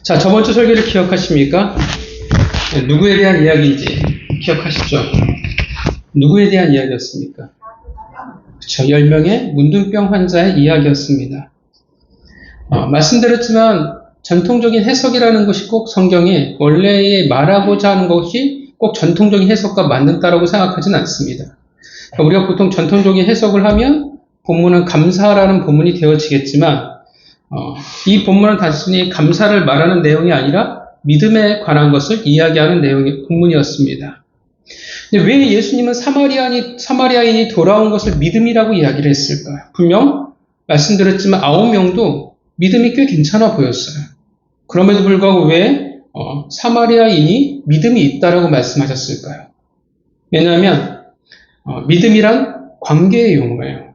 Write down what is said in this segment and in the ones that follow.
자, 저번 주 설교를 기억하십니까? 누구에 대한 이야기인지 기억하시죠? 누구에 대한 이야기였습니까? 그쵸, 10명의 문둥병 환자의 이야기였습니다. 말씀드렸지만 전통적인 해석이라는 것이 꼭 성경에 원래의 말하고자 하는 것이 꼭 전통적인 해석과 맞는다라고 생각하지는 않습니다. 우리가 보통 전통적인 해석을 하면 본문은 감사라는 본문이 되어지겠지만 이 본문은 단순히 감사를 말하는 내용이 아니라 믿음에 관한 것을 이야기하는 내용의 본문이었습니다. 근데 왜 예수님은 사마리아인이 돌아온 것을 믿음이라고 이야기를 했을까요? 분명 말씀드렸지만 9명도 믿음이 꽤 괜찮아 보였어요. 그럼에도 불구하고 왜 사마리아인이 믿음이 있다라고 말씀하셨을까요? 왜냐하면 믿음이란 관계의 용어예요.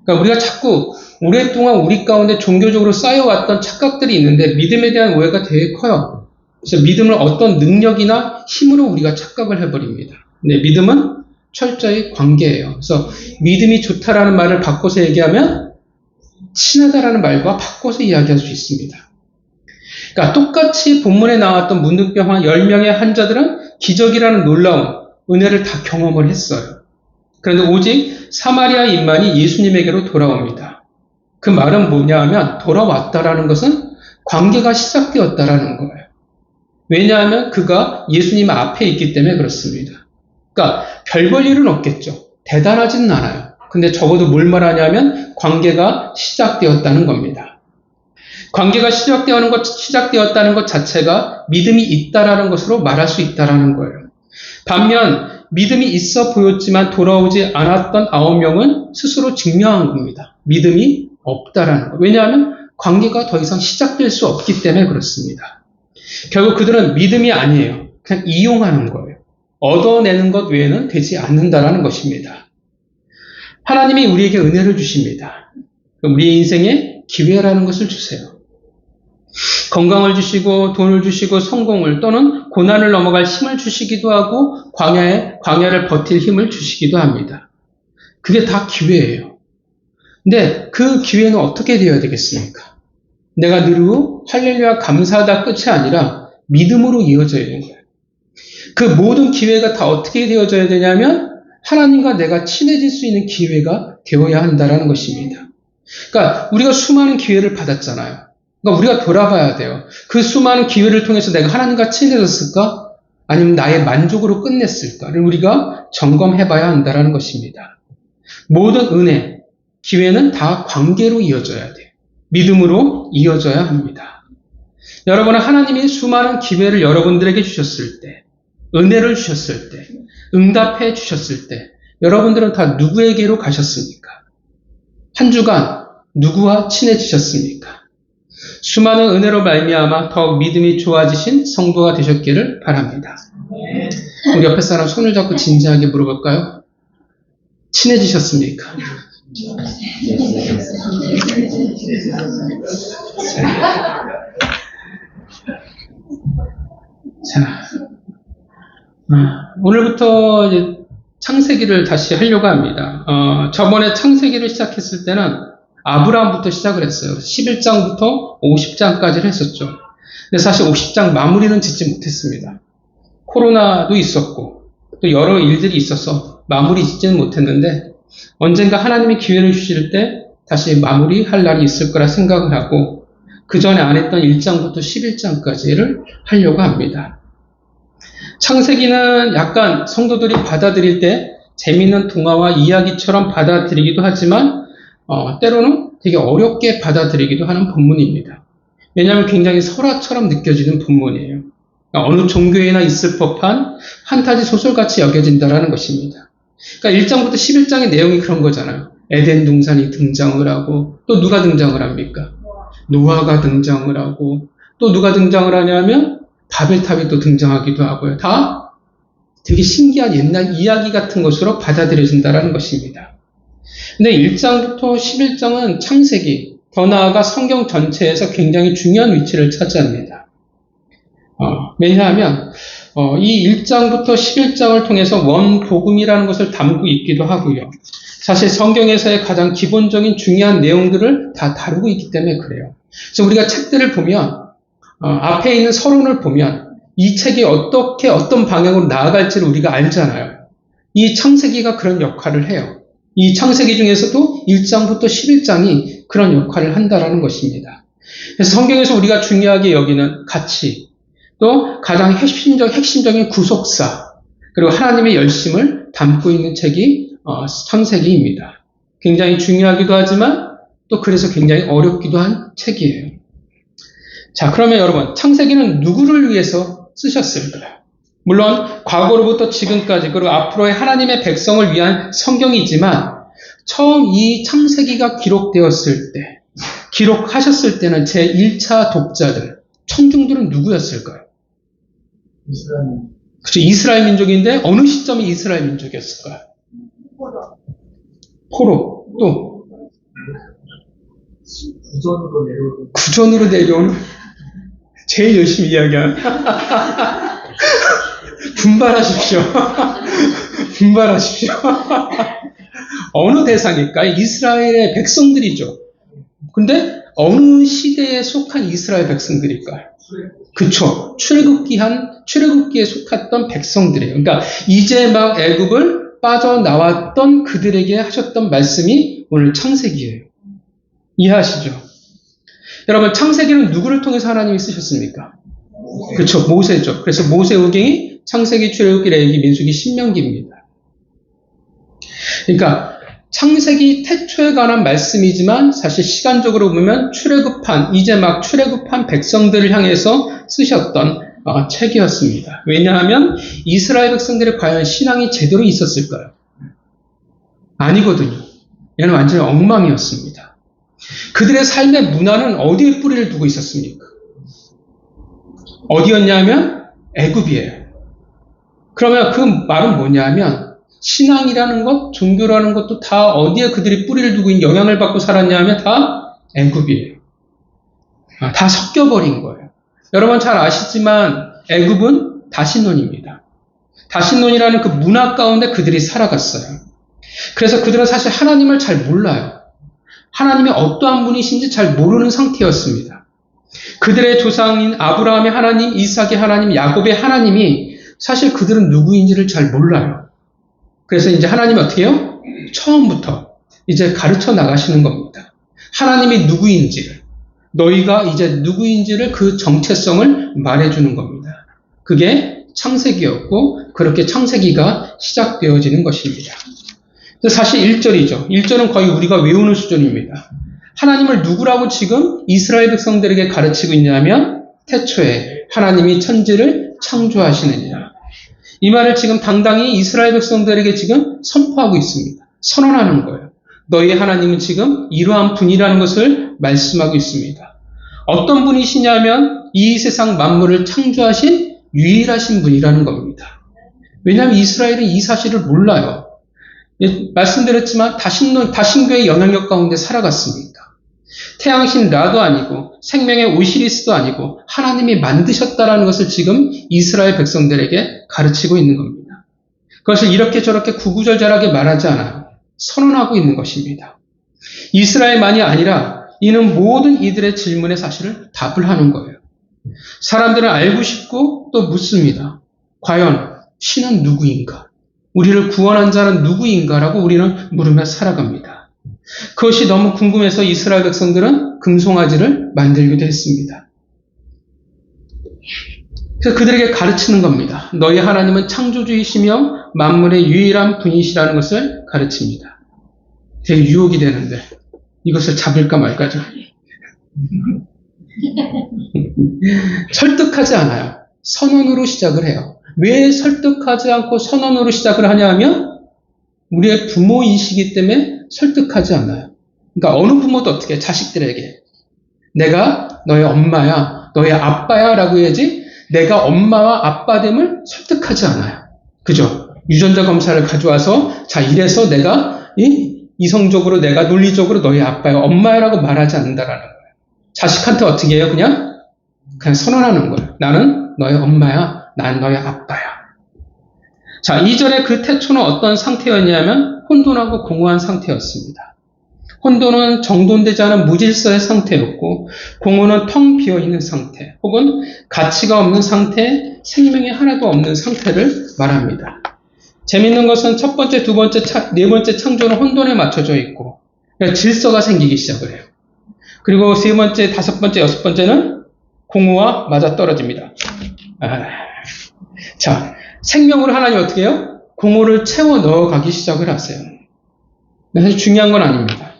그러니까 우리가 자꾸 오랫동안 우리 가운데 종교적으로 쌓여왔던 착각들이 있는데 믿음에 대한 오해가 되게 커요. 그래서 믿음을 어떤 능력이나 힘으로 우리가 착각을 해버립니다. 근데 믿음은 철저히 관계예요. 그래서 믿음이 좋다라는 말을 바꿔서 얘기하면 친하다라는 말과 바꿔서 이야기할 수 있습니다. 그러니까 똑같이 본문에 나왔던 문둥병 10명의 환자들은 기적이라는 놀라운 은혜를 다 경험을 했어요. 그런데 오직 사마리아인만이 예수님에게로 돌아옵니다. 그 말은 뭐냐 하면 돌아왔다라는 것은 관계가 시작되었다라는 거예요. 왜냐하면 그가 예수님 앞에 있기 때문에 그렇습니다. 그러니까 별 볼 일은 없겠죠. 대단하지는 않아요. 근데 적어도 뭘 말하냐면 관계가 시작되었다는 겁니다. 관계가 시작되었다는 것 자체가 믿음이 있다라는 것으로 말할 수 있다라는 거예요. 반면 믿음이 있어 보였지만 돌아오지 않았던 9명은 스스로 증명한 겁니다. 믿음이 없다라는 거. 왜냐하면 관계가 더 이상 시작될 수 없기 때문에 그렇습니다. 결국 그들은 믿음이 아니에요. 그냥 이용하는 거예요. 얻어내는 것 외에는 되지 않는다라는 것입니다. 하나님이 우리에게 은혜를 주십니다. 우리의 인생에 기회라는 것을 주세요. 건강을 주시고 돈을 주시고 성공을 또는 고난을 넘어갈 힘을 주시기도 하고 광야를 버틸 힘을 주시기도 합니다. 그게 다 기회예요. 근데 그 기회는 어떻게 되어야 되겠습니까? 내가 누르고 할렐루야 감사하다 끝이 아니라 믿음으로 이어져야 되는 거예요. 그 모든 기회가 다 어떻게 되어져야 되냐면 하나님과 내가 친해질 수 있는 기회가 되어야 한다는 것입니다. 그러니까 우리가 수많은 기회를 받았잖아요. 그러니까 우리가 돌아봐야 돼요. 그 수많은 기회를 통해서 내가 하나님과 친해졌을까? 아니면 나의 만족으로 끝냈을까를 우리가 점검해봐야 한다는 것입니다. 모든 은혜, 기회는 다 관계로 이어져야 돼요. 믿음으로 이어져야 합니다. 여러분은 하나님이 수많은 기회를 여러분들에게 주셨을 때, 은혜를 주셨을 때, 응답해 주셨을 때 여러분들은 다 누구에게로 가셨습니까? 한 주간 누구와 친해지셨습니까? 수많은 은혜로 말미암아 더욱 믿음이 좋아지신 성도가 되셨기를 바랍니다. 우리 옆에 사람 손을 잡고 진지하게 물어볼까요? 친해지셨습니까? 자, 오늘부터 이제 창세기를 다시 하려고 합니다. 저번에 창세기를 시작했을 때는 아브라함부터 시작을 했어요. 11장부터 50장까지를 했었죠. 근데 사실 50장 마무리는 짓지 못했습니다. 코로나도 있었고 또 여러 일들이 있어서 마무리 짓지는 못했는데 언젠가 하나님이 기회를 주실 때 다시 마무리할 날이 있을 거라 생각을 하고 그 전에 안 했던 1장부터 11장까지를 하려고 합니다. 창세기는 약간 성도들이 받아들일 때 재미있는 동화와 이야기처럼 받아들이기도 하지만 때로는 되게 어렵게 받아들이기도 하는 본문입니다. 왜냐하면 굉장히 설화처럼 느껴지는 본문이에요. 어느 종교에나 있을 법한 판타지 소설같이 여겨진다는 것입니다. 그러니까 1장부터 11장의 내용이 그런 거잖아요. 에덴 동산이 등장을 하고 또 누가 등장을 합니까? 노아가 등장을 하고 또 누가 등장을 하냐면 바벨탑이 또 등장하기도 하고요. 다 되게 신기한 옛날 이야기 같은 것으로 받아들여진다는 것입니다. 근데 1장부터 11장은 창세기, 더 나아가 성경 전체에서 굉장히 중요한 위치를 차지합니다. 왜냐하면 이 1장부터 11장을 통해서 원복음이라는 것을 담고 있기도 하고요. 사실 성경에서의 가장 기본적인 중요한 내용들을 다 다루고 있기 때문에 그래요. 그래서 우리가 책들을 보면 앞에 있는 서론을 보면 이 책이 어떻게 어떤 방향으로 나아갈지를 우리가 알잖아요. 이 창세기가 그런 역할을 해요. 이 창세기 중에서도 1장부터 11장이 그런 역할을 한다라는 것입니다. 그래서 성경에서 우리가 중요하게 여기는 가치, 또 가장 핵심적인 구속사, 그리고 하나님의 열심을 담고 있는 책이 창세기입니다. 굉장히 중요하기도 하지만 또 그래서 굉장히 어렵기도 한 책이에요. 자, 그러면 여러분, 창세기는 누구를 위해서 쓰셨을까요? 물론 과거로부터 지금까지 그리고 앞으로의 하나님의 백성을 위한 성경이지만 처음 이 창세기가 기록되었을 때, 기록하셨을 때는 제1차 독자들, 청중들은 누구였을까요? 그렇죠. 이스라엘 민족인데 어느 시점이 이스라엘 민족이었을까요? 포로. 또 구전으로 내려오는 제일 열심히 이야기하는 분발하십시오. 분발하십시오. 어느 대상일까? 이스라엘의 백성들이죠. 근데 어느 시대에 속한 이스라엘 백성들일까요? 그쵸. 출애굽기에 속했던 백성들이에요. 그러니까 이제 막 애굽을 빠져나왔던 그들에게 하셨던 말씀이 오늘 창세기예요. 이해하시죠? 여러분, 창세기는 누구를 통해서 하나님이 쓰셨습니까? 그렇죠. 모세죠. 그래서 모세오경이 창세기, 출애굽기, 레위기, 민수기, 신명기입니다. 그러니까 창세기 태초에 관한 말씀이지만 사실 시간적으로 보면 이제 막 출애굽한 백성들을 향해서 쓰셨던 책이었습니다. 왜냐하면 이스라엘 백성들의 과연 신앙이 제대로 있었을까요? 아니거든요. 얘는 완전히 엉망이었습니다. 그들의 삶의 문화는 어디에 뿌리를 두고 있었습니까? 어디였냐면 애굽이에요. 그러면 그 말은 뭐냐면 신앙이라는 것, 종교라는 것도 다 어디에 그들이 뿌리를 두고 영향을 받고 살았냐면 다 애굽이에요. 다 섞여버린 거예요. 여러분 잘 아시지만 애굽은 다신론입니다. 다신론이라는 그 문화 가운데 그들이 살아갔어요. 그래서 그들은 사실 하나님을 잘 몰라요. 하나님이 어떠한 분이신지 잘 모르는 상태였습니다. 그들의 조상인 아브라함의 하나님, 이삭의 하나님, 야곱의 하나님이 사실 그들은 누구인지를 잘 몰라요. 그래서 이제 하나님이 어떻게 해요? 처음부터 이제 가르쳐 나가시는 겁니다. 하나님이 누구인지를, 너희가 이제 누구인지를 그 정체성을 말해주는 겁니다. 그게 창세기였고 그렇게 창세기가 시작되어지는 것입니다. 사실 1절이죠. 1절은 거의 우리가 외우는 수준입니다. 하나님을 누구라고 지금 이스라엘 백성들에게 가르치고 있냐면 태초에 하나님이 천지를 창조하시느니라. 이 말을 지금 당당히 이스라엘 백성들에게 지금 선포하고 있습니다. 선언하는 거예요. 너희 하나님은 지금 이러한 분이라는 것을 말씀하고 있습니다. 어떤 분이시냐면 이 세상 만물을 창조하신 유일하신 분이라는 겁니다. 왜냐하면 이스라엘은 이 사실을 몰라요. 말씀드렸지만 다신교의 영향력 가운데 살아갔습니다. 태양신 라도 아니고 생명의 오시리스도 아니고 하나님이 만드셨다라는 것을 지금 이스라엘 백성들에게 가르치고 있는 겁니다. 그것을 이렇게 저렇게 구구절절하게 말하지 않아요. 선언하고 있는 것입니다. 이스라엘만이 아니라 이는 모든 이들의 질문에 사실을 답을 하는 거예요. 사람들은 알고 싶고 또 묻습니다. 과연 신은 누구인가? 우리를 구원한 자는 누구인가라고 우리는 물으며 살아갑니다. 그것이 너무 궁금해서 이스라엘 백성들은 금송아지를 만들기도 했습니다. 그래서 그들에게 가르치는 겁니다. 너희 하나님은 창조주이시며 만물의 유일한 분이시라는 것을 가르칩니다. 되게 유혹이 되는데 이것을 잡을까 말까죠. 설득하지 않아요. 선언으로 시작을 해요. 왜 설득하지 않고 선언으로 시작을 하냐 하면 우리의 부모이시기 때문에 설득하지 않아요. 그러니까 어느 부모도 어떻게 해? 자식들에게 내가 너의 엄마야, 너의 아빠야 라고 해야지 내가 엄마와 아빠됨을 설득하지 않아요. 그죠? 유전자 검사를 가져와서 자 이래서 내가 이성적으로 내가 논리적으로 너의 아빠야, 엄마야 라고 말하지 않는다라는 거예요. 자식한테 어떻게 해요? 그냥 선언하는 거예요. 나는 너의 엄마야, 난 너의 아빠야. 자, 2절의 그 태초는 어떤 상태였냐면 혼돈하고 공허한 상태였습니다. 혼돈은 정돈되지 않은 무질서의 상태였고, 공허는 텅 비어있는 상태, 혹은 가치가 없는 상태, 생명이 하나도 없는 상태를 말합니다. 재밌는 것은 첫 번째, 두 번째, 네 번째 창조는 혼돈에 맞춰져 있고, 질서가 생기기 시작을 해요. 그리고 세 번째, 다섯 번째, 여섯 번째는 공허와 맞아떨어집니다. 자, 생명으로 하나님 어떻게 해요? 공허를 채워 넣어가기 시작을 하세요. 사실 중요한 건 아닙니다.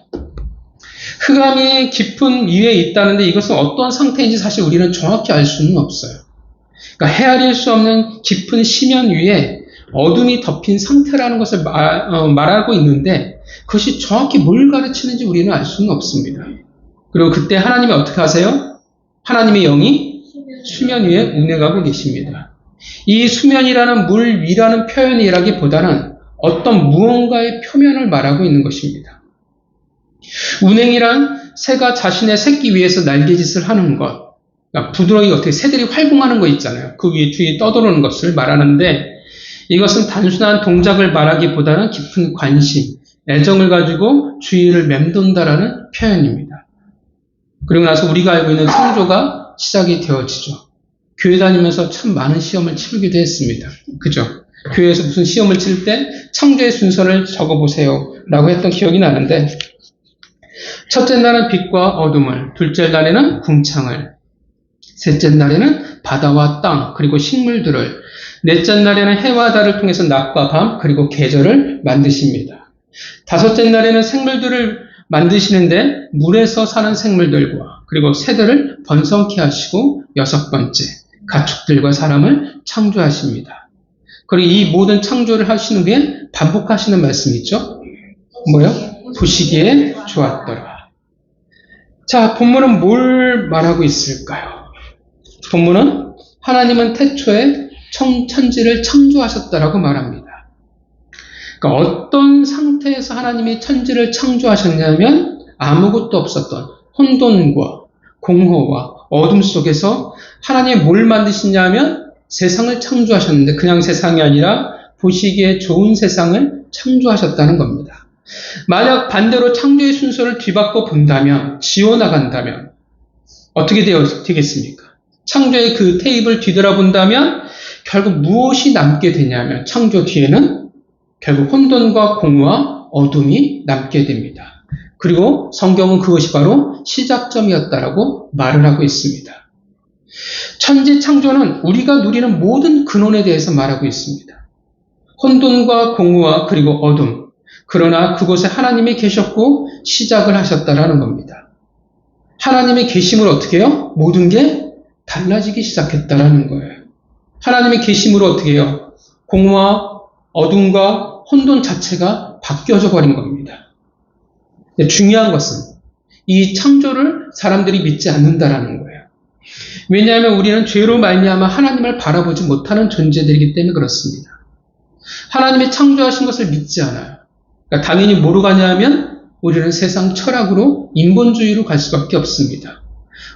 흑암이 깊은 위에 있다는데 이것은 어떤 상태인지 사실 우리는 정확히 알 수는 없어요. 그러니까 헤아릴 수 없는 깊은 심연 위에 어둠이 덮인 상태라는 것을 말하고 있는데 그것이 정확히 뭘 가르치는지 우리는 알 수는 없습니다. 그리고 그때 하나님이 어떻게 하세요? 하나님의 영이 수면 위에 운행하고 계십니다. 이 수면이라는 물 위라는 표현이라기보다는 어떤 무언가의 표면을 말하고 있는 것입니다. 운행이란 새가 자신의 새끼 위에서 날개짓을 하는 것, 그러니까 부드러이 어떻게 새들이 활동하는 거 있잖아요. 그 위에 주위에 떠도는 것을 말하는데 이것은 단순한 동작을 말하기보다는 깊은 관심, 애정을 가지고 주위를 맴돈다라는 표현입니다. 그리고 나서 우리가 알고 있는 창조가 시작이 되어지죠. 교회 다니면서 참 많은 시험을 치르기도 했습니다. 그죠? 교회에서 무슨 시험을 칠 때 창조의 순서를 적어보세요 라고 했던 기억이 나는데 첫째 날은 빛과 어둠을, 둘째 날에는 궁창을, 셋째 날에는 바다와 땅 그리고 식물들을, 넷째 날에는 해와 달을 통해서 낮과 밤 그리고 계절을 만드십니다. 다섯째 날에는 생물들을 만드시는데 물에서 사는 생물들과 그리고 새들을 번성케 하시고 여섯 번째 가축들과 사람을 창조하십니다. 그리고 이 모든 창조를 하시는 후에 반복하시는 말씀이 있죠. 뭐요? 보시기에 좋았더라. 자, 본문은 뭘 말하고 있을까요? 본문은 하나님은 태초에 천지를 창조하셨다라고 말합니다. 그러니까 어떤 상태에서 하나님이 천지를 창조하셨냐면 아무것도 없었던 혼돈과 공허와 어둠 속에서 하나님이 뭘 만드시냐면 세상을 창조하셨는데 그냥 세상이 아니라 보시기에 좋은 세상을 창조하셨다는 겁니다. 만약 반대로 창조의 순서를 뒤바꿔 본다면, 지워나간다면 어떻게 되겠습니까? 창조의 그 테이블을 뒤돌아본다면 결국 무엇이 남게 되냐면 창조 뒤에는 결국 혼돈과 공허와 어둠이 남게 됩니다. 그리고 성경은 그것이 바로 시작점이었다라고 말을 하고 있습니다. 천지 창조는 우리가 누리는 모든 근원에 대해서 말하고 있습니다. 혼돈과 공허와 그리고 어둠, 그러나 그곳에 하나님이 계셨고 시작을 하셨다라는 겁니다. 하나님의 계심을 어떻게 해요? 모든 게 달라지기 시작했다라는 거예요. 하나님의 계심으로 어떻게 해요? 공허와 어둠과 혼돈 자체가 바뀌어져 버린 겁니다. 중요한 것은 이 창조를 사람들이 믿지 않는다라는 거예요. 왜냐하면 우리는 죄로 말미암아 하나님을 바라보지 못하는 존재들이기 때문에 그렇습니다. 하나님이 창조하신 것을 믿지 않아요. 그러니까 당연히 뭐로 가냐면 우리는 세상 철학으로 인본주의로 갈 수밖에 없습니다.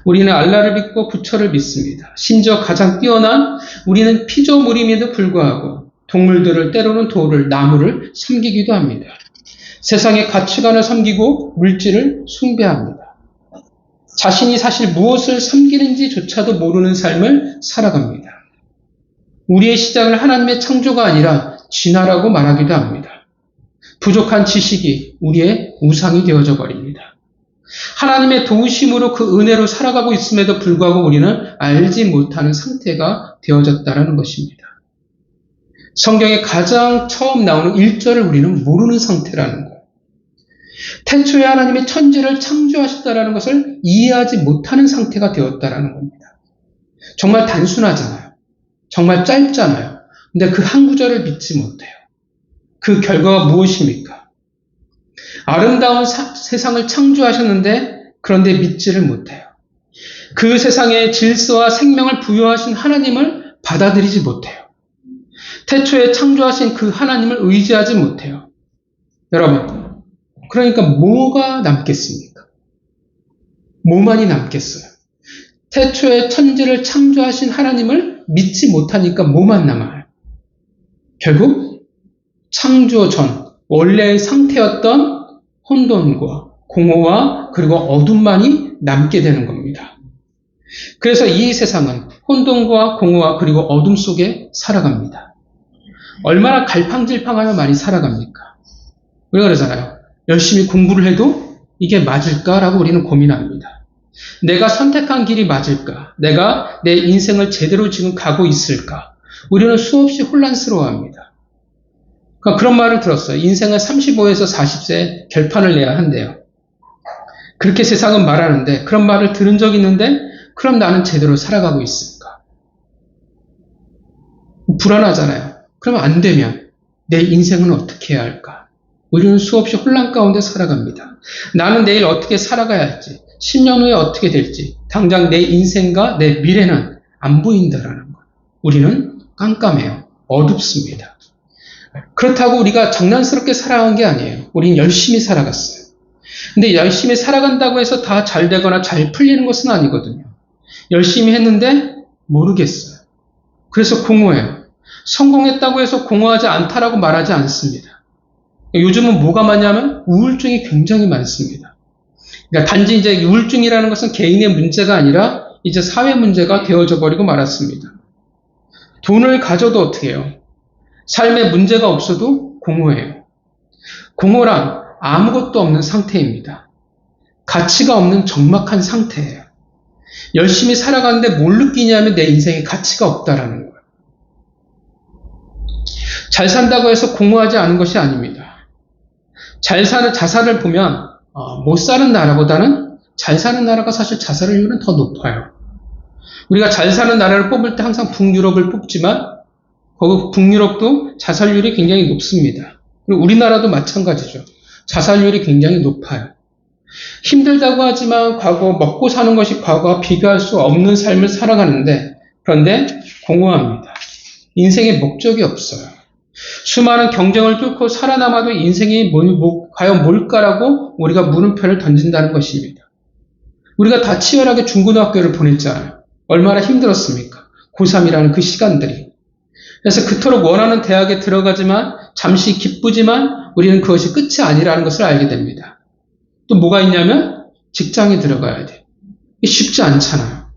우리는 알라를 믿고 부처를 믿습니다. 심지어 가장 뛰어난 우리는 피조물임에도 불구하고 동물들을 때로는 돌을, 나무를 섬기기도 합니다. 세상의 가치관을 섬기고 물질을 숭배합니다. 자신이 사실 무엇을 섬기는지조차도 모르는 삶을 살아갑니다. 우리의 시작을 하나님의 창조가 아니라 진화라고 말하기도 합니다. 부족한 지식이 우리의 우상이 되어져 버립니다. 하나님의 도우심으로 그 은혜로 살아가고 있음에도 불구하고 우리는 알지 못하는 상태가 되어졌다는 것입니다. 성경에 가장 처음 나오는 1절을 우리는 모르는 상태라는 거예요. 태초에 하나님이 천지를 창조하셨다는 것을 이해하지 못하는 상태가 되었다는 겁니다. 정말 단순하잖아요. 정말 짧잖아요. 근데 그 한 구절을 믿지 못해요. 그 결과가 무엇입니까? 아름다운 세상을 창조하셨는데 그런데 믿지를 못해요. 그 세상에 질서와 생명을 부여하신 하나님을 받아들이지 못해요. 태초에 창조하신 그 하나님을 의지하지 못해요. 여러분, 그러니까 뭐가 남겠습니까? 뭐만이 남겠어요? 태초에 천지를 창조하신 하나님을 믿지 못하니까 뭐만 남아요? 결국 창조 전 원래의 상태였던 혼돈과 공허와 그리고 어둠만이 남게 되는 겁니다. 그래서 이 세상은 혼돈과 공허와 그리고 어둠 속에 살아갑니다. 얼마나 갈팡질팡하며 많이 살아갑니까? 우리가 그러잖아요. 열심히 공부를 해도 이게 맞을까라고 우리는 고민합니다. 내가 선택한 길이 맞을까? 내가 내 인생을 제대로 지금 가고 있을까? 우리는 수없이 혼란스러워합니다. 그러니까 그런 말을 들었어요. 인생은 35에서 40세에 결판을 내야 한대요. 그렇게 세상은 말하는데 그런 말을 들은 적이 있는데 그럼 나는 제대로 살아가고 있을까? 불안하잖아요. 그러면 안 되면 내 인생은 어떻게 해야 할까? 우리는 수없이 혼란 가운데 살아갑니다. 나는 내일 어떻게 살아가야 할지, 10년 후에 어떻게 될지, 당장 내 인생과 내 미래는 안 보인다라는 것. 우리는 깜깜해요. 어둡습니다. 그렇다고 우리가 장난스럽게 살아간 게 아니에요. 우린 열심히 살아갔어요. 근데 열심히 살아간다고 해서 다 잘 되거나 잘 풀리는 것은 아니거든요. 열심히 했는데 모르겠어요. 그래서 공허해요. 성공했다고 해서 공허하지 않다라고 말하지 않습니다. 요즘은 뭐가 많냐면 우울증이 굉장히 많습니다. 그러니까 단지 이제 우울증이라는 것은 개인의 문제가 아니라 이제 사회 문제가 되어져 버리고 말았습니다. 돈을 가져도 어떻게 해요? 삶에 문제가 없어도 공허해요. 공허란 아무것도 없는 상태입니다. 가치가 없는 적막한 상태예요. 열심히 살아가는데 뭘 느끼냐면 내 인생에 가치가 없다라는 거예요. 잘 산다고 해서 공허하지 않은 것이 아닙니다. 잘 사는 자살을 보면 못 사는 나라보다는 잘 사는 나라가 사실 자살률은 더 높아요. 우리가 잘 사는 나라를 뽑을 때 항상 북유럽을 뽑지만 거기 북유럽도 자살률이 굉장히 높습니다. 그리고 우리나라도 마찬가지죠. 자살률이 굉장히 높아요. 힘들다고 하지만 과거 먹고 사는 것이 과거와 비교할 수 없는 삶을 살아가는데 그런데 공허합니다. 인생에 목적이 없어요. 수많은 경쟁을 뚫고 살아남아도 인생이 과연 뭘까라고 우리가 물음표를 던진다는 것입니다. 우리가 다 치열하게 중고등학교를 보냈잖아요. 얼마나 힘들었습니까? 고3이라는 그 시간들이. 그래서 그토록 원하는 대학에 들어가지만 잠시 기쁘지만 우리는 그것이 끝이 아니라는 것을 알게 됩니다. 또 뭐가 있냐면 직장에 들어가야 돼. 쉽지 않잖아요.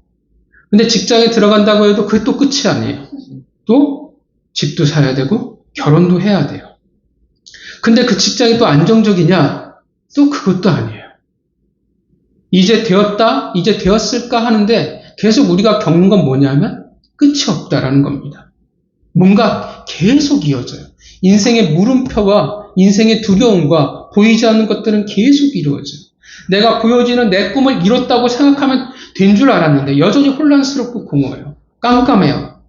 근데 직장에 들어간다고 해도 그게 또 끝이 아니에요. 또 집도 사야 되고 결혼도 해야 돼요. 근데 그 직장이 또 안정적이냐? 또 그것도 아니에요. 이제 되었다, 이제 되었을까 하는데 계속 우리가 겪는 건 뭐냐면 끝이 없다라는 겁니다. 뭔가 계속 이어져요. 인생의 물음표와 인생의 두려움과 보이지 않는 것들은 계속 이루어져요. 내가 보여지는 내 꿈을 이뤘다고 생각하면 된 줄 알았는데 여전히 혼란스럽고 공허해요. 깜깜해요.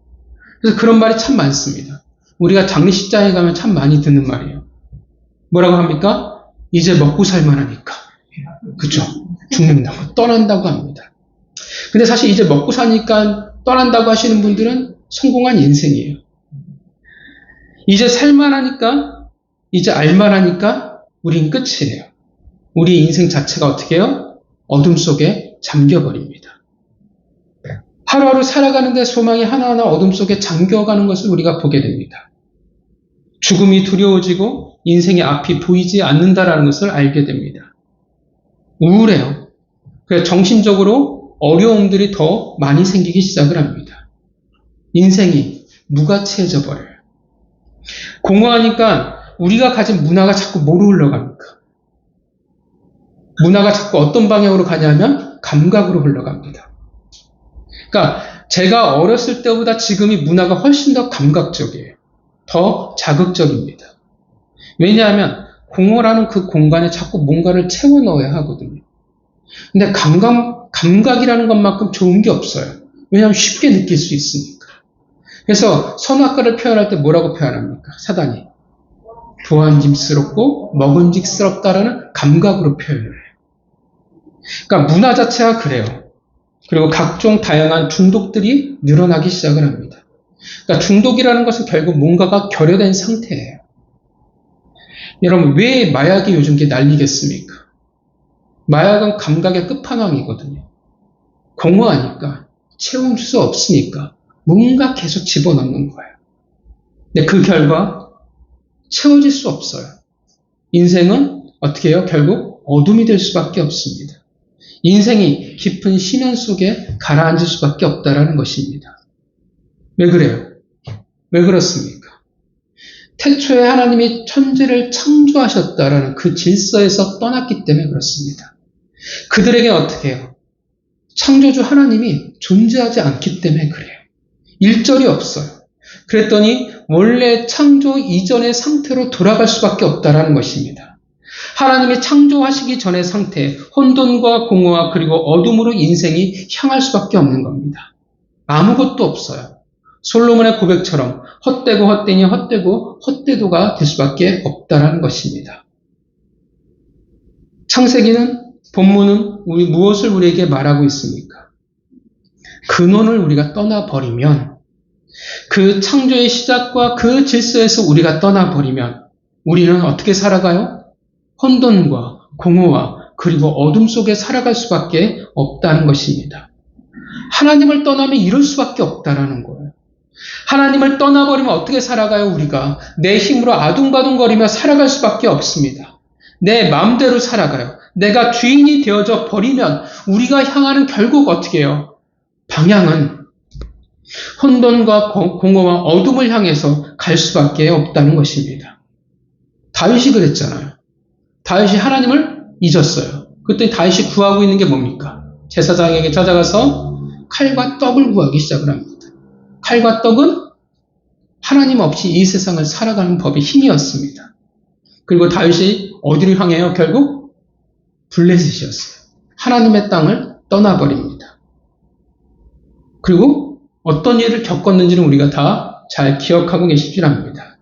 그래서 그런 말이 참 많습니다. 우리가 장례식장에 가면 참 많이 듣는 말이에요. 뭐라고 합니까? 이제 먹고 살만하니까. 그죠? 죽는다고, 떠난다고 합니다. 근데 사실 이제 먹고 사니까 떠난다고 하시는 분들은 성공한 인생이에요. 이제 살만하니까, 이제 알만하니까 우린 끝이에요. 우리 인생 자체가 어떻게 해요? 어둠 속에 잠겨버립니다. 하루하루 살아가는데 소망이 하나하나 어둠 속에 잠겨가는 것을 우리가 보게 됩니다. 죽음이 두려워지고 인생의 앞이 보이지 않는다라는 것을 알게 됩니다. 우울해요. 그래서 정신적으로 어려움들이 더 많이 생기기 시작을 합니다. 인생이 무가치해져 버려요. 공허하니까 우리가 가진 문화가 자꾸 뭐로 흘러갑니까? 문화가 자꾸 어떤 방향으로 가냐면 감각으로 흘러갑니다. 그러니까 제가 어렸을 때보다 지금이 문화가 훨씬 더 감각적이에요. 더 자극적입니다. 왜냐하면 공허라는 그 공간에 자꾸 뭔가를 채워 넣어야 하거든요. 근데 감각이라는 것만큼 좋은 게 없어요. 왜냐하면 쉽게 느낄 수 있으니까. 그래서 선악과를 표현할 때 뭐라고 표현합니까? 사단이. 부한짐스럽고 먹은직스럽다라는 감각으로 표현을 해요. 그러니까 문화 자체가 그래요. 그리고 각종 다양한 중독들이 늘어나기 시작을 합니다. 그러니까 중독이라는 것은 결국 뭔가가 결여된 상태예요. 여러분, 왜 마약이 요즘 게 난리겠습니까? 마약은 감각의 끝판왕이거든요. 공허하니까, 채울 수 없으니까 뭔가 계속 집어넣는 거예요. 근데 그 결과 채워질 수 없어요. 인생은 어떻게 해요? 결국 어둠이 될 수밖에 없습니다. 인생이 깊은 심연 속에 가라앉을 수밖에 없다라는 것입니다. 왜 그래요? 왜 그렇습니까? 태초에 하나님이 천지를 창조하셨다라는 그 질서에서 떠났기 때문에 그렇습니다. 그들에게 어떻게 해요? 창조주 하나님이 존재하지 않기 때문에 그래요. 일절이 없어요. 그랬더니 원래 창조 이전의 상태로 돌아갈 수밖에 없다라는 것입니다. 하나님이 창조하시기 전의 상태, 혼돈과 공허와 그리고 어둠으로 인생이 향할 수밖에 없는 겁니다. 아무것도 없어요. 솔로몬의 고백처럼 헛되고 헛되니 헛되고 헛되도가 될 수밖에 없다라는 것입니다. 창세기는 본문은 무엇을 우리에게 말하고 있습니까? 근원을 우리가 떠나버리면, 그 창조의 시작과 그 질서에서 우리가 떠나버리면 우리는 어떻게 살아가요? 혼돈과 공허와 그리고 어둠 속에 살아갈 수밖에 없다는 것입니다. 하나님을 떠나면 이럴 수밖에 없다라는 거예요. 하나님을 떠나버리면 어떻게 살아가요? 우리가 내 힘으로 아둥바둥거리며 살아갈 수밖에 없습니다. 내 마음대로 살아가요. 내가 주인이 되어져 버리면 우리가 향하는 결국 어떻게 해요? 방향은 혼돈과 공허와 어둠을 향해서 갈 수밖에 없다는 것입니다. 다윗이 그랬잖아요. 다윗이 하나님을 잊었어요. 그때 다윗이 구하고 있는 게 뭡니까? 제사장에게 찾아가서 칼과 떡을 구하기 시작을 합니다. 칼과 떡은 하나님 없이 이 세상을 살아가는 법의 힘이었습니다. 그리고 다윗이 어디를 향해요? 결국 블레셋이었어요. 하나님의 땅을 떠나버립니다. 그리고 어떤 일을 겪었는지는 우리가 다 잘 기억하고 계실 줄 압니다.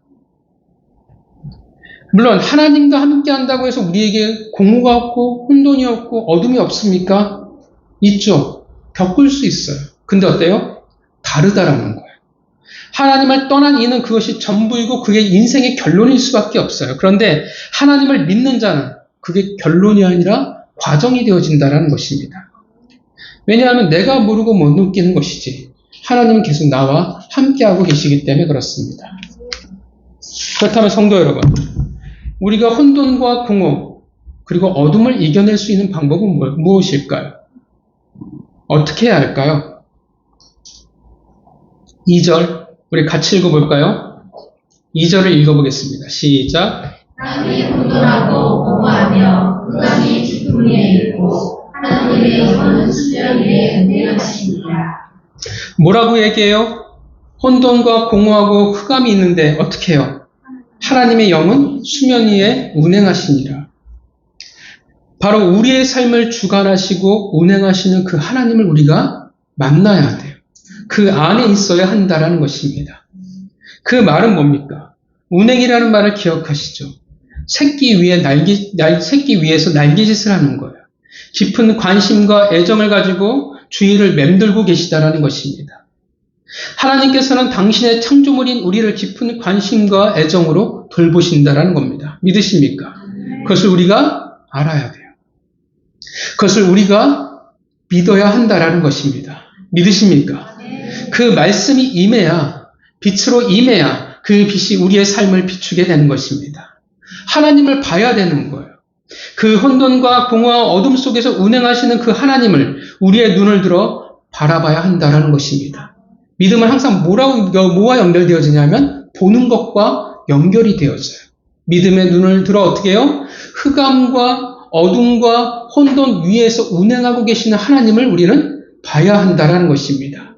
물론 하나님과 함께 한다고 해서 우리에게 공허가 없고 혼돈이 없고 어둠이 없습니까? 있죠. 겪을 수 있어요. 근데 어때요? 다르다라는 거예요. 하나님을 떠난 이는 그것이 전부이고 그게 인생의 결론일 수밖에 없어요. 그런데 하나님을 믿는 자는 그게 결론이 아니라 과정이 되어진다는 것입니다. 왜냐하면 내가 모르고 못 느끼는 것이지 하나님은 계속 나와 함께하고 계시기 때문에 그렇습니다. 그렇다면 성도 여러분, 우리가 혼돈과 공허 그리고 어둠을 이겨낼 수 있는 방법은 무엇일까요? 어떻게 해야 할까요? 2절 우리 같이 읽어볼까요? 2절을 읽어보겠습니다. 시작. 땅이 혼돈하고 공허하며 흑암이 깊음 위에 있고 하나님의 영은 수면 위에 운행하시니라. 뭐라고 얘기해요? 혼돈과 공허하고 흑암이 있는데 어떻게 해요? 하나님의 영은 수면 위에 운행하시니라. 바로 우리의 삶을 주관하시고 운행하시는 그 하나님을 우리가 만나야 돼요. 그 안에 있어야 한다라는 것입니다. 그 말은 뭡니까? 운행이라는 말을 기억하시죠? 새끼 위에서 날개짓을 하는 거예요. 깊은 관심과 애정을 가지고 주위를 맴돌고 계시다라는 것입니다. 하나님께서는 당신의 창조물인 우리를 깊은 관심과 애정으로 돌보신다라는 겁니다. 믿으십니까? 그것을 우리가 알아야 돼요. 그것을 우리가 믿어야 한다라는 것입니다. 믿으십니까? 그 말씀이 임해야, 빛으로 임해야 그 빛이 우리의 삶을 비추게 되는 것입니다. 하나님을 봐야 되는 거예요. 그 혼돈과 공허와 어둠 속에서 운행하시는 그 하나님을 우리의 눈을 들어 바라봐야 한다는 것입니다. 믿음은 항상 뭐와 연결되어지냐면 보는 것과 연결이 되어져요. 믿음의 눈을 들어 어떻게 해요? 흑암과 어둠과 혼돈 위에서 운행하고 계시는 하나님을 우리는 봐야 한다는 것입니다.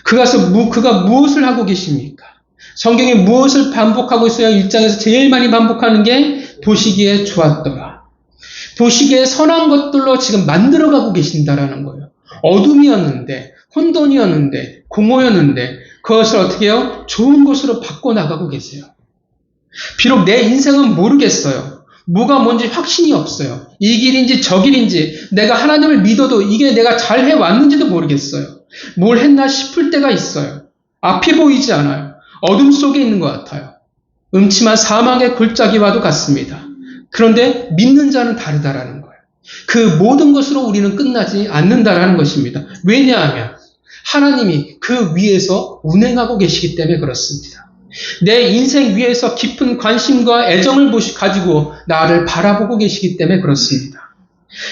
그가 무엇을 하고 계십니까? 성경에 무엇을 반복하고 있어요? 1장에서 제일 많이 반복하는 게 보시기에 좋았더라. 보시기에 선한 것들로 지금 만들어가고 계신다라는 거예요. 어둠이었는데, 혼돈이었는데, 공허였는데 그것을 어떻게 해요? 좋은 것으로 바꿔나가고 계세요. 비록 내 인생은 모르겠어요. 뭐가 뭔지 확신이 없어요. 이 길인지 저 길인지 내가 하나님을 믿어도 이게 내가 잘 해왔는지도 모르겠어요. 뭘 했나 싶을 때가 있어요. 앞이 보이지 않아요. 어둠 속에 있는 것 같아요. 음침한 사망의 골짜기와도 같습니다. 그런데 믿는 자는 다르다라는 거예요. 그 모든 것으로 우리는 끝나지 않는다라는 것입니다. 왜냐하면 하나님이 그 위에서 운행하고 계시기 때문에 그렇습니다. 내 인생 위에서 깊은 관심과 애정을 가지고 나를 바라보고 계시기 때문에 그렇습니다.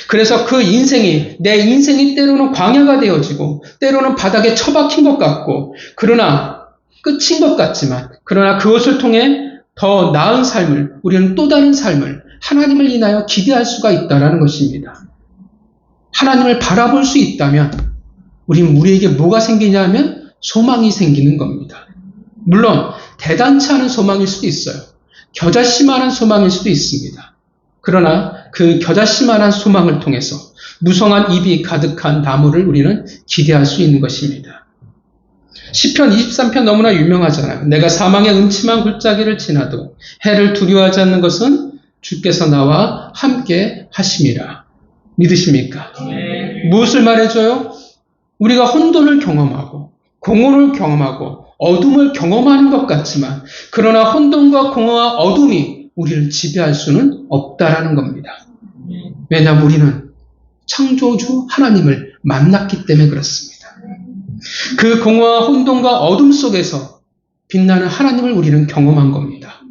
그래서 그 인생이, 내 인생이 때로는 광야가 되어지고 때로는 바닥에 처박힌 것 같고 그러나 끝인 것 같지만 그러나 그것을 통해 더 나은 삶을, 우리는 또 다른 삶을 하나님을 인하여 기대할 수가 있다는 것입니다. 하나님을 바라볼 수 있다면 우리에게 뭐가 생기냐면 소망이 생기는 겁니다. 물론 대단치 않은 소망일 수도 있어요. 겨자씨만한 소망일 수도 있습니다. 그러나 그 겨자씨만한 소망을 통해서 무성한 입이 가득한 나무를 우리는 기대할 수 있는 것입니다. 시편 23편 너무나 유명하잖아요. 내가 사망의 음침한 골짜기를 지나도 해를 두려워하지 않는 것은 주께서 나와 함께 하심이라. 믿으십니까? 무엇을 말해줘요? 우리가 혼돈을 경험하고 공허를 경험하고 어둠을 경험하는 것 같지만 그러나 혼돈과 공허와 어둠이 우리를 지배할 수는 없다라는 겁니다. 왜냐하면 우리는 창조주 하나님을 만났기 때문에 그렇습니다. 그 공허와 혼돈과 어둠 속에서 빛나는 하나님을 우리는 경험한 겁니다.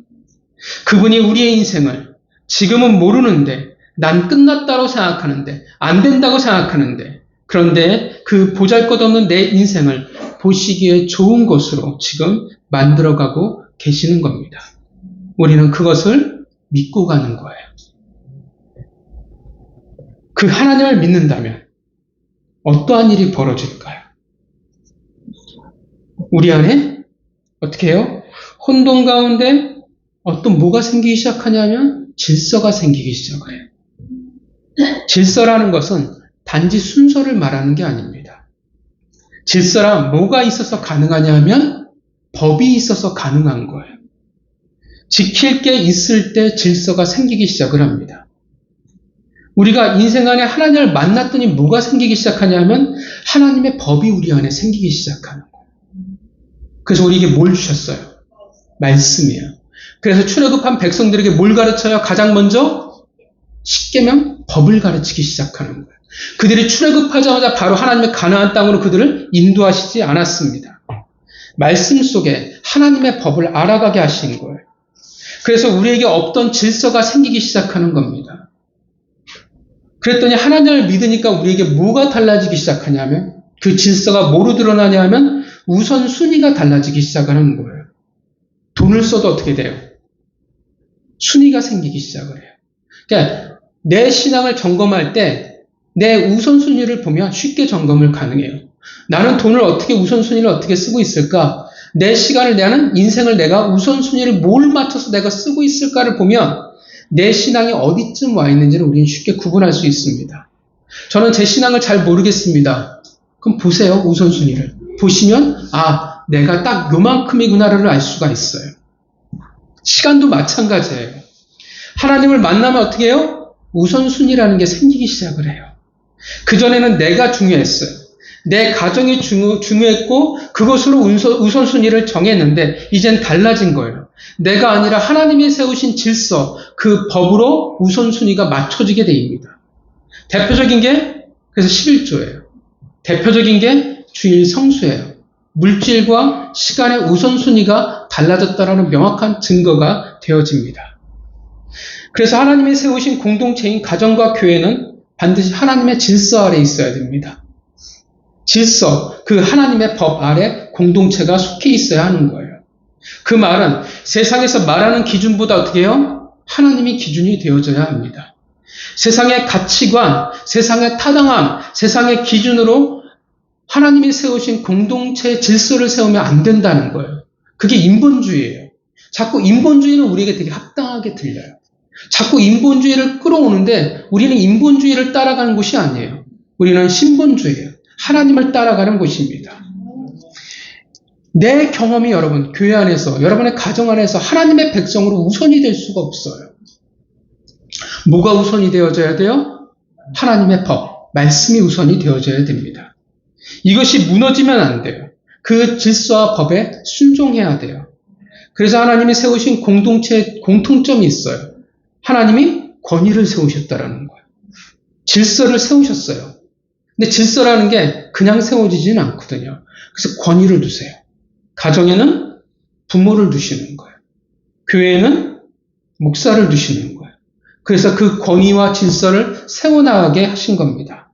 그분이 우리의 인생을 지금은 모르는데 난 끝났다고 생각하는데 안 된다고 생각하는데 그런데 그 보잘것없는 내 인생을 보시기에 좋은 것으로 지금 만들어가고 계시는 겁니다. 우리는 그것을 믿고 가는 거예요. 그 하나님을 믿는다면 어떠한 일이 벌어질까요? 우리 안에 어떻게 해요? 혼돈 가운데 어떤 뭐가 생기기 시작하냐면 질서가 생기기 시작을 해요. 질서라는 것은 단지 순서를 말하는 게 아닙니다. 질서란 뭐가 있어서 가능하냐면 법이 있어서 가능한 거예요. 지킬 게 있을 때 질서가 생기기 시작을 합니다. 우리가 인생 안에 하나님을 만났더니 뭐가 생기기 시작하냐면 하나님의 법이 우리 안에 생기기 시작하는 거예요. 그래서 우리에게 뭘 주셨어요? 말씀이에요. 그래서 출애굽한 백성들에게 뭘 가르쳐요? 가장 먼저 십계명 법을 가르치기 시작하는 거예요. 그들이 출애굽하자마자 바로 하나님의 가나안 땅으로 그들을 인도하시지 않았습니다. 말씀 속에 하나님의 법을 알아가게 하신 거예요. 그래서 우리에게 없던 질서가 생기기 시작하는 겁니다. 그랬더니 하나님을 믿으니까 우리에게 뭐가 달라지기 시작하냐면 그 질서가 뭐로 드러나냐면 우선순위가 달라지기 시작하는 거예요. 돈을 써도 어떻게 돼요? 순위가 생기기 시작을 해요. 그러니까 내 신앙을 점검할 때 내 우선순위를 보면 쉽게 점검을 가능해요. 나는 돈을 어떻게 우선순위를 어떻게 쓰고 있을까? 내 시간을 나는 인생을 내가 우선순위를 뭘 맞춰서 내가 쓰고 있을까를 보면 내 신앙이 어디쯤 와 있는지를 우리는 쉽게 구분할 수 있습니다. 저는 제 신앙을 잘 모르겠습니다. 그럼 보세요. 우선순위를. 보시면 내가 딱 요만큼이구나를 알 수가 있어요. 시간도 마찬가지예요. 하나님을 만나면 어떻게 해요? 우선순위라는 게 생기기 시작을 해요. 그전에는 내가 중요했어요. 내 가정이 중요했고 그것으로 우선순위를 정했는데 이젠 달라진 거예요. 내가 아니라 하나님이 세우신 질서, 그 법으로 우선순위가 맞춰지게 됩니다. 대표적인 게 그래서 11조예요. 대표적인 게 주일 성수예요. 물질과 시간의 우선순위가 달라졌다는 명확한 증거가 되어집니다. 그래서 하나님이 세우신 공동체인 가정과 교회는 반드시 하나님의 질서 아래 있어야 됩니다. 질서, 그 하나님의 법 아래 공동체가 속해 있어야 하는 거예요. 그 말은 세상에서 말하는 기준보다 어떻게 해요? 하나님이 기준이 되어져야 합니다. 세상의 가치관, 세상의 타당함, 세상의 기준으로 하나님이 세우신 공동체의 질서를 세우면 안 된다는 거예요. 그게 인본주의예요. 자꾸 인본주의는 우리에게 되게 합당하게 들려요. 자꾸 인본주의를 끌어오는데 우리는 인본주의를 따라가는 곳이 아니에요. 우리는 신본주의예요. 하나님을 따라가는 곳입니다. 내 경험이 여러분, 교회 안에서, 여러분의 가정 안에서 하나님의 백성으로 우선이 될 수가 없어요. 뭐가 우선이 되어져야 돼요? 하나님의 법, 말씀이 우선이 되어져야 됩니다. 이것이 무너지면 안 돼요. 그 질서와 법에 순종해야 돼요. 그래서 하나님이 세우신 공동체에 공통점이 있어요. 하나님이 권위를 세우셨다라는 거예요. 질서를 세우셨어요. 근데 질서라는 게 그냥 세워지지는 않거든요. 그래서 권위를 두세요. 가정에는 부모를 두시는 거예요. 교회에는 목사를 두시는 거예요. 그래서 그 권위와 질서를 세워나가게 하신 겁니다.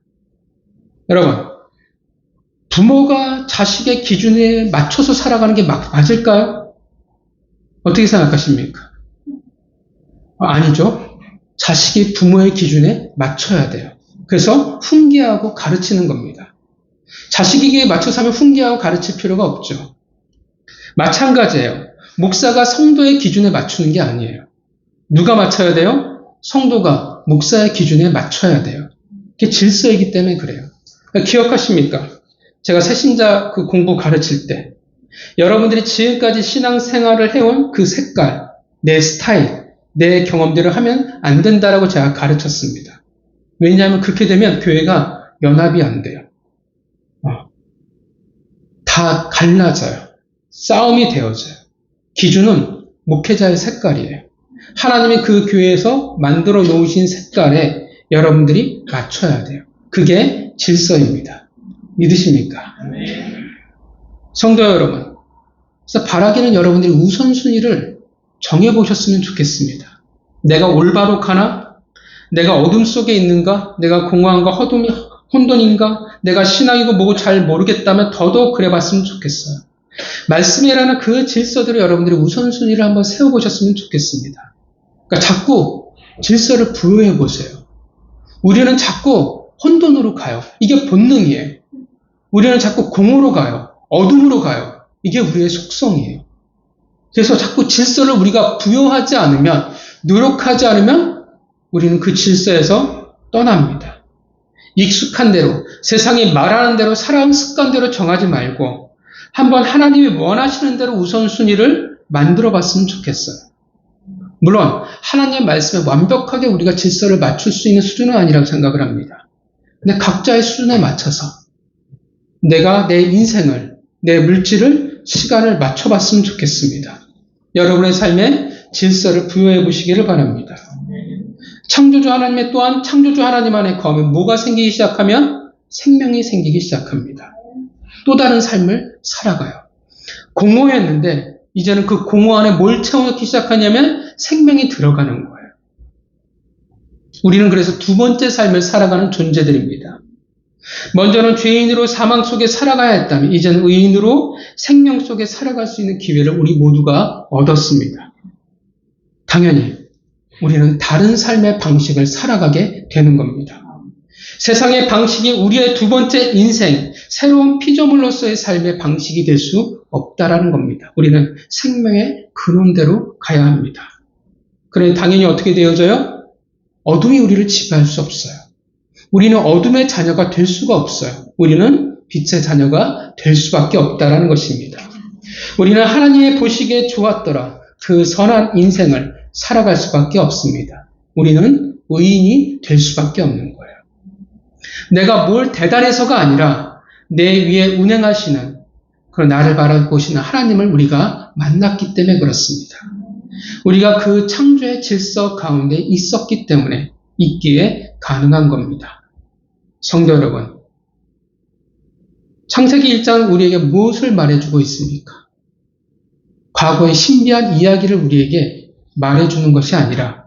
여러분, 부모가 자식의 기준에 맞춰서 살아가는 게 맞을까요? 어떻게 생각하십니까? 아니죠. 자식이 부모의 기준에 맞춰야 돼요. 그래서 훈계하고 가르치는 겁니다. 자식에게 맞춰서 하면 훈계하고 가르칠 필요가 없죠. 마찬가지예요. 목사가 성도의 기준에 맞추는 게 아니에요. 누가 맞춰야 돼요? 성도가 목사의 기준에 맞춰야 돼요. 그게 질서이기 때문에 그래요. 기억하십니까? 제가 새신자 그 공부 가르칠 때 여러분들이 지금까지 신앙생활을 해온 그 색깔, 내 스타일, 내 경험대로 하면 안 된다라고 제가 가르쳤습니다. 왜냐하면 그렇게 되면 교회가 연합이 안 돼요. 다 갈라져요. 싸움이 되어져요. 기준은 목회자의 색깔이에요. 하나님이 그 교회에서 만들어 놓으신 색깔에 여러분들이 맞춰야 돼요. 그게 질서입니다. 믿으십니까? 성도 여러분, 그래서 바라기는 여러분들이 우선순위를 정해보셨으면 좋겠습니다. 내가 올바로 가나? 내가 어둠 속에 있는가? 내가 공허한가? 혼돈인가? 내가 신앙이고 뭐고 잘 모르겠다면 더더욱 그래봤으면 좋겠어요. 말씀이라는 그 질서대로 여러분들이 우선순위를 한번 세워보셨으면 좋겠습니다. 그러니까 자꾸 질서를 부여해 보세요. 우리는 자꾸 혼돈으로 가요. 이게 본능이에요. 우리는 자꾸 공허로 가요. 어둠으로 가요. 이게 우리의 속성이에요. 그래서 자꾸 질서를 우리가 부여하지 않으면, 노력하지 않으면 우리는 그 질서에서 떠납니다. 익숙한 대로, 세상이 말하는 대로, 살아온 습관대로 정하지 말고 한번 하나님이 원하시는 대로 우선순위를 만들어 봤으면 좋겠어요. 물론 하나님의 말씀에 완벽하게 우리가 질서를 맞출 수 있는 수준은 아니라고 생각을 합니다. 근데 각자의 수준에 맞춰서 내가 내 인생을, 내 물질을, 시간을 맞춰봤으면 좋겠습니다. 여러분의 삶에 질서를 부여해 보시기를 바랍니다. 창조주 하나님의 또한 창조주 하나님 안에 거하면 뭐가 생기기 시작하면 생명이 생기기 시작합니다. 또 다른 삶을 살아가요. 공허했는데 이제는 그 공허 안에 뭘 채워넣기 시작하냐면 생명이 들어가는 거예요. 우리는 그래서 두 번째 삶을 살아가는 존재들입니다. 먼저는 죄인으로 사망 속에 살아가야 했다면 이제는 의인으로 생명 속에 살아갈 수 있는 기회를 우리 모두가 얻었습니다. 당연히 우리는 다른 삶의 방식을 살아가게 되는 겁니다. 세상의 방식이 우리의 두 번째 인생, 새로운 피조물로서의 삶의 방식이 될 수 없다라는 겁니다. 우리는 생명의 근원대로 가야 합니다. 그래 당연히 어떻게 되어져요? 어둠이 우리를 지배할 수 없어요. 우리는 어둠의 자녀가 될 수가 없어요. 우리는 빛의 자녀가 될 수밖에 없다라는 것입니다. 우리는 하나님의 보시기에 좋았더라. 그 선한 인생을 살아갈 수밖에 없습니다. 우리는 의인이 될 수밖에 없는 거예요. 내가 뭘 대단해서가 아니라 내 위에 운행하시는 그런 나를 바라보시는 하나님을 우리가 만났기 때문에 그렇습니다. 우리가 그 창조의 질서 가운데 있었기 때문에 있기에 가능한 겁니다. 성도 여러분, 창세기 1장은 우리에게 무엇을 말해주고 있습니까? 과거의 신비한 이야기를 우리에게 말해주는 것이 아니라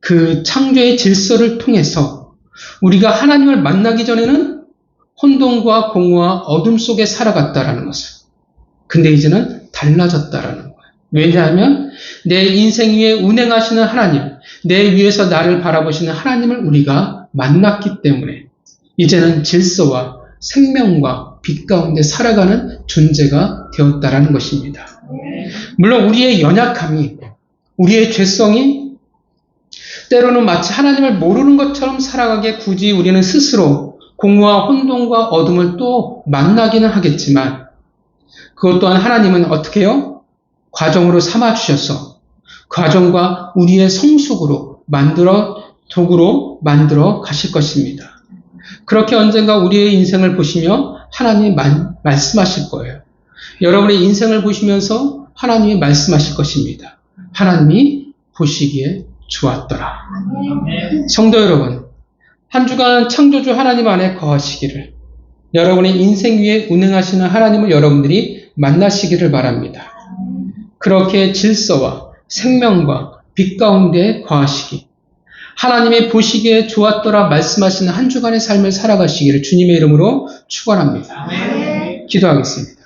그 창조의 질서를 통해서 우리가 하나님을 만나기 전에는 혼돈과 공허와 어둠 속에 살아갔다라는 것을. 근데 이제는 달라졌다라는 거예요. 왜냐하면 내 인생 위에 운행하시는 하나님, 내 위에서 나를 바라보시는 하나님을 우리가 만났기 때문에 이제는 질서와 생명과 빛 가운데 살아가는 존재가 되었다라는 것입니다. 물론 우리의 연약함이, 우리의 죄성이 때로는 마치 하나님을 모르는 것처럼 살아가게 굳이 우리는 스스로 공허와 혼돈과 어둠을 또 만나기는 하겠지만 그것 또한 하나님은 어떻게 해요? 과정으로 삼아주셔서 과정과 우리의 성숙으로 도구로 만들어 가실 것입니다. 그렇게 언젠가 우리의 인생을 보시며 하나님이 말씀하실 거예요. 여러분의 인생을 보시면서 하나님이 말씀하실 것입니다. 하나님이 보시기에 좋았더라. 성도 여러분, 한 주간 창조주 하나님 안에 거하시기를, 여러분의 인생 위에 운행하시는 하나님을 여러분들이 만나시기를 바랍니다. 그렇게 질서와 생명과 빛 가운데 거하시기, 하나님의 보시기에 좋았더라 말씀하시는 한 주간의 삶을 살아가시기를 주님의 이름으로 축원합니다. 기도하겠습니다.